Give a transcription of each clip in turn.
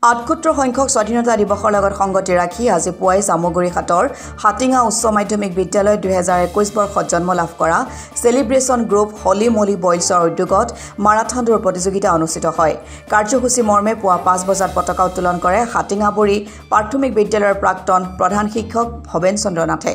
৭৮ সংখ্যক স্বাধীনতা দিৱসৰ লগত সংগতি ৰাখি আজি পুৱাই জামুগুৰিঘাটৰ হাটিঙা উচ্চ মাধ্যমিক বিদ্যালয় 2021 বৰ্ষত জন্ম লাভ কৰা সেলিব্ৰেশ্যন গ্ৰুপ হলি মলি বয়লছৰ উদ্যোগত মাৰাথন দৌৰ প্ৰতিযোগিতা অনুষ্ঠিত হয়। কাৰ্যসূচী মৰ্মে পুৱা 5 বজাত পতাকা উত্তোলন কৰে হাটিঙাবুৰি প্ৰাথমিক বিদ্যালয়ৰ প্ৰাক্তন প্ৰধান শিক্ষক ভৱেন চন্দ্ৰ নাথে।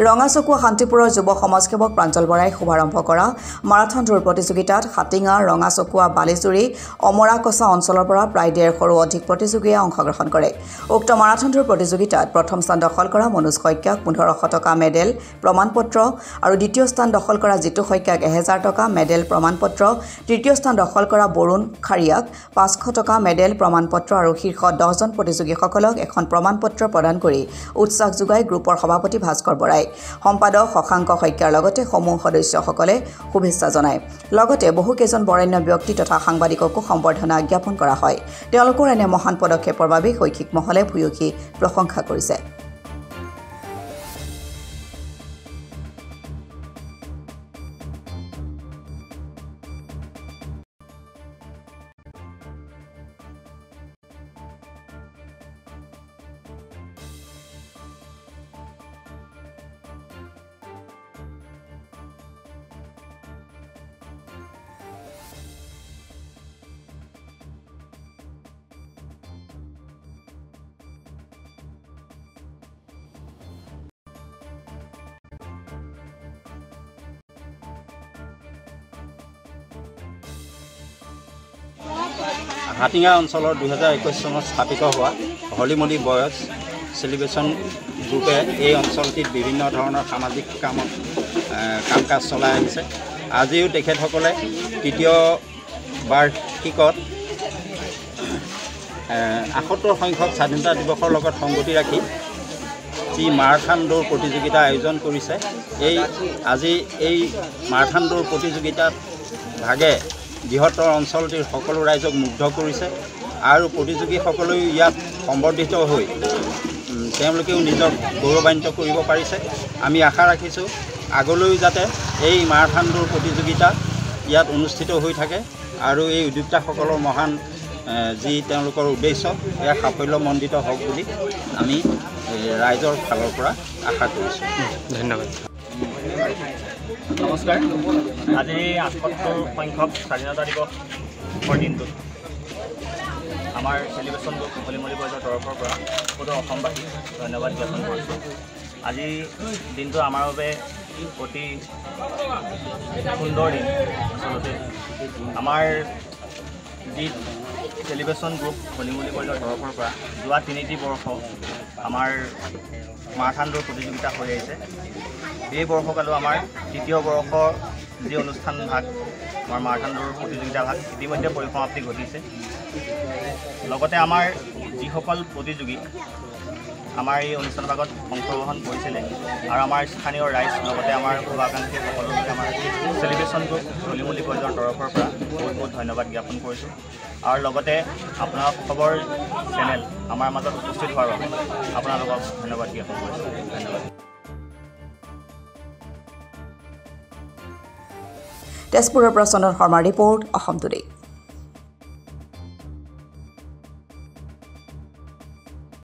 ৰঙাচকুৱা শান্তিপুৰৰ যুৱ সমাজসেৱক প্ৰাঞ্জল বৰাই শুভাৰম্ভ কৰা মাৰাথন দৌৰ প্ৰতিযোগিতাত হাটিঙা, ৰঙাচকুৱা, বালিজুৰি, অমৰাকচা অঞ্চলৰ পৰা প্ৰায় 150ৰো অধিক প্ৰতিযোগীয়ে অংশগ্ৰহণ কৰে। উক্ত মাৰাথন দৌৰ প্ৰতিযোগিতাত প্ৰথম স্থান দখল কৰা মনোজ শইকীয়াক 1500 টকা মেডেল প্ৰমাণপত্ৰ আৰু দ্বিতীয় স্থান দখল কৰা জিতু শইকীয়াক 1000 টকা মেডেল প্ৰমাণপত্ৰ, তৃতীয় স্থান দখল কৰা বৰুণ খাৰিয়াক 500 টকা মেডেল প্ৰমাণপত্ৰ আৰু শীৰ্ষ 10জন প্ৰতিযোগীসকলক এখন প্ৰমাণপত্ৰ প্ৰদান কৰি উৎসাহ যোগাই গ্ৰুপৰ সভাপতি ভাস্কৰ বৰাই, সম্পাদক শশাংক শইকীয়াৰ লগতে সমূহ সদস্যসকলে শুভেচ্ছা জনায়। লগতে বহুকেইজন বৰেণ্য ব্যক্তি তথা সাংবাদিককো সম্বৰ্ধনা জ্ঞাপন কৰা হয়। তেওঁলোকৰ এনে মহান পদক্ষেপৰ বাবে শৈক্ষিক মহলে ভূয়সী প্ৰশংসা কৰিছে। হাটিঙা অঞ্চলৰ 2021 চনত স্থাপিত হোৱা হলিমলি বয়জ সেলিব্ৰেশ্যন গ্ৰুপে এই অঞ্চলটিত বিভিন্ন ধৰণৰ সামাজিক কাম কাজ চলাই আহিছে। আজিও তেখেতসকলে তৃতীয় বাৰ্ষিকত ৭৮ সংখ্যক স্বাধীনতা দিৱসৰ লগত সংগতি ৰাখি যি মাৰাথন দৌৰ প্ৰতিযোগিতা আয়োজন কৰিছে। আজি এই মাৰাথন দৌৰ প্ৰতিযোগিতাত ভাগে বৃহত্তৰ অঞ্চলটিৰ সকলো ৰাইজক মুগ্ধ কৰিছে আৰু প্ৰতিযোগীসকলেও ইয়াত সম্বৰ্ধিত হৈ তেওঁলোকেও নিজক গৌৰৱান্বিত কৰিব পাৰিছে। আমি আশা ৰাখিছোঁ আগলৈও যাতে এই মাৰাথন দৌৰ প্ৰতিযোগিতা ইয়াত অনুষ্ঠিত হৈ থাকে আৰু এই উদ্যোক্তাসকলৰ মহান যি তেওঁলোকৰ উদ্দেশ্য এয়া সাফল্যমণ্ডিত হওক বুলি আমি ৰাইজৰ ফালৰ পৰা আশা কৰিছোঁ। ধন্যবাদ। নমস্কাৰ। আজি ৭৮ সংখ্যক স্বাধীনতা দিৱসৰ দিনটোত আমাৰ সেলিব্ৰেশ্যন গ্ৰুপ হলিমলি বয়জৰ তৰফৰ পৰা সকলো অসমবাসীক ধন্যবাদ জ্ঞাপন কৰিছোঁ। আজি দিনটো আমাৰ বাবে অতি সুন্দৰ দিন। আচলতে আমাৰ যি সেলিব্ৰেশ্যন গ্ৰুপ হলিমলি বয়জৰ তৰফৰ পৰা যোৱা 3টি বৰ্ষ আমাৰ মাৰাথন দৌৰ প্ৰতিযোগিতা হৈ আহিছে। এই বৰ্ষকালো আমাৰ তৃতীয় বৰ্ষৰ যি অনুষ্ঠান ভাগ আমাৰ মাৰাথন দৌৰ প্ৰতিযোগিতা ভাগ ইতিমধ্যে পৰিসমাপ্তি ঘটিছে। লগতে আমাৰ যিসকল প্ৰতিযোগী আমাৰ এই অনুষ্ঠান ভাগত অংশগ্ৰহণ কৰিছিলে আৰু আমাৰ স্থানীয় ৰাইজ লগতে আমাৰ শুভাকাংক্ষী সকলোকে আমাৰ সেলিব্ৰেশ্যন গ্ৰুপ হলিমলি বয়জৰ তৰফৰ পৰা বহুত বহুত ধন্যবাদ জ্ঞাপন কৰিছোঁ। আৰু লগতে আপোনালোকৰ চেনেল আমাৰ মাজত উপস্থিত হোৱাৰ বাবে আপোনালোকক ধন্যবাদ জ্ঞাপন কৰিছোঁ। ধন্যবাদ। তেজপুৰৰ পৰা চন্দন শৰ্মাৰ ৰিপৰ্ট, অসম টুডে।